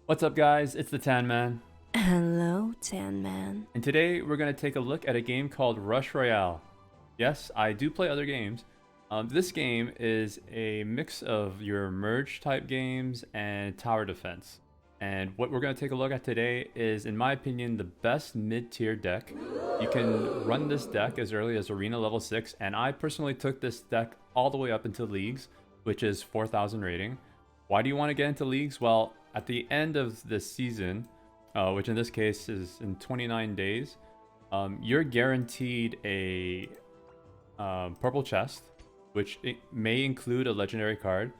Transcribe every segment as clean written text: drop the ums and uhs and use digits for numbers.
What's up guys, it's the Tan Man. Hello, Tan Man. And today we're going to take a look at a game called Rush Royale. Yes, I do play other games. This game is a mix of your merge type games and tower defense. And what we're going to take a look at today is, in my opinion, the best mid-tier deck. You can run this deck as early as Arena level 6, and I personally took this deck all the way up into Leagues, which is 4,000 rating. Why do you want to get into Leagues? Well, at the end of the season, which in this case is in 29 days, you're guaranteed a purple chest, which it may include a legendary card.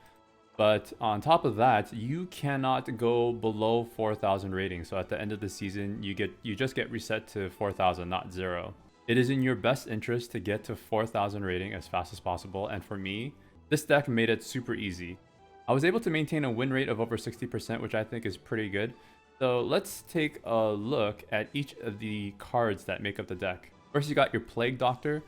But on top of that, you cannot go below 4,000 rating. So at the end of the season, you just get reset to 4,000, not 0. It is in your best interest to get to 4,000 rating as fast as possible. And for me, this deck made it super easy. I was able to maintain a win rate of over 60%, which I think is pretty good. So let's take a look at each of the cards that make up the deck. First, you got your Plague Doctor.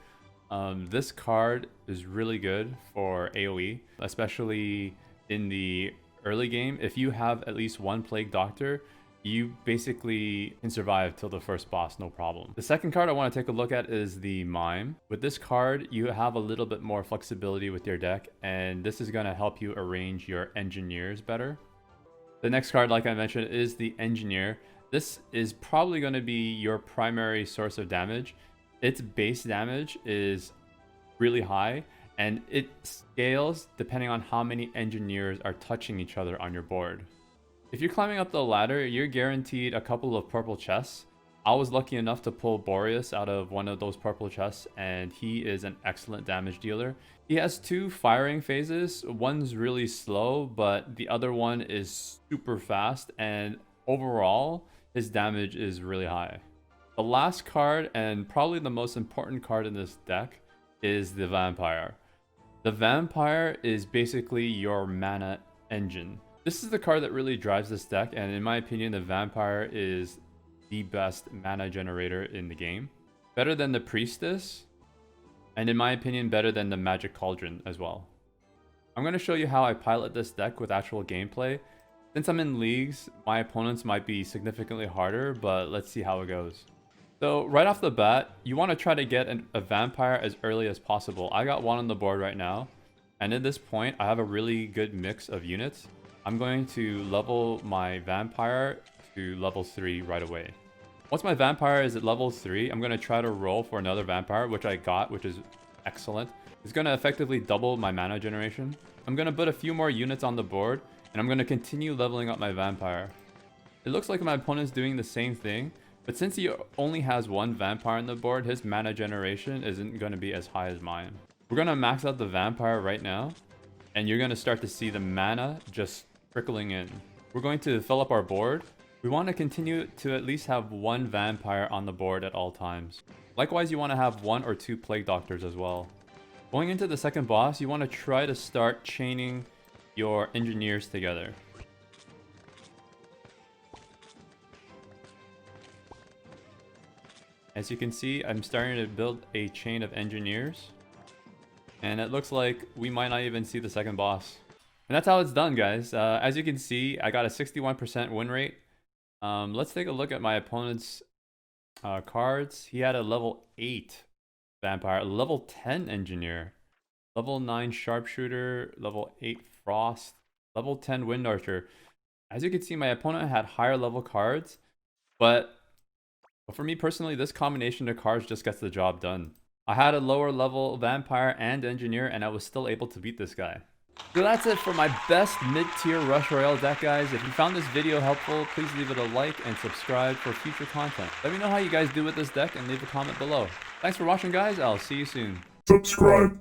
This card is really good for AoE, especially in the early game. If you have at least one Plague Doctor, you basically can survive till the first boss, no problem. The second card I want to take a look at is the Mime. With this card, you have a little bit more flexibility with your deck, and this is going to help you arrange your engineers better. The next card, like I mentioned, is the Engineer. This is probably going to be your primary source of damage. Its base damage is really high, and it scales depending on how many engineers are touching each other on your board. If you're climbing up the ladder, you're guaranteed a couple of purple chests. I was lucky enough to pull Boreas out of one of those purple chests, and he is an excellent damage dealer. He has two firing phases. One's really slow, but the other one is super fast, and overall, his damage is really high. The last card, and probably the most important card in this deck, is the Vampire. The Vampire is basically your mana engine. This is the card that really drives this deck, and in my opinion, the Vampire is the best mana generator in the game. Better than the Priestess, and in my opinion, better than the Magic Cauldron as well. I'm going to show you how I pilot this deck with actual gameplay. Since I'm in Leagues, my opponents might be significantly harder, but let's see how it goes. So right off the bat, you want to try to get a Vampire as early as possible. I got one on the board right now, and at this point, I have a really good mix of units. I'm going to level my Vampire to level 3 right away. Once my Vampire is at level 3, I'm going to try to roll for another Vampire, which I got, which is excellent. It's going to effectively double my mana generation. I'm going to put a few more units on the board, and I'm going to continue leveling up my Vampire. It looks like my opponent's doing the same thing, but since he only has one Vampire on the board, his mana generation isn't going to be as high as mine. We're going to max out the Vampire right now, and you're going to start to see the mana just trickling in. We're going to fill up our board. We want to continue to at least have one Vampire on the board at all times. Likewise, you want to have one or two Plague Doctors as well. Going into the second boss, you want to try to start chaining your engineers together. As you can see, I'm starting to build a chain of engineers, and it looks like we might not even see the second boss. And that's how it's done, guys. As you can see, I got a 61% win rate. Let's take a look at my opponent's cards. He had a level 8 Vampire, a level 10 Engineer, level 9 Sharpshooter, level 8 Frost, level 10 Wind Archer. As you can see, my opponent had higher level cards, but for me personally, this combination of cards just gets the job done. I had a lower level Vampire and Engineer, and I was still able to beat this guy. So that's it for my best mid-tier Rush Royale deck, guys. If you found this video helpful, please leave it a like and subscribe for future content. Let me know how you guys do with this deck and leave a comment below. Thanks for watching, guys. I'll see you soon. Subscribe.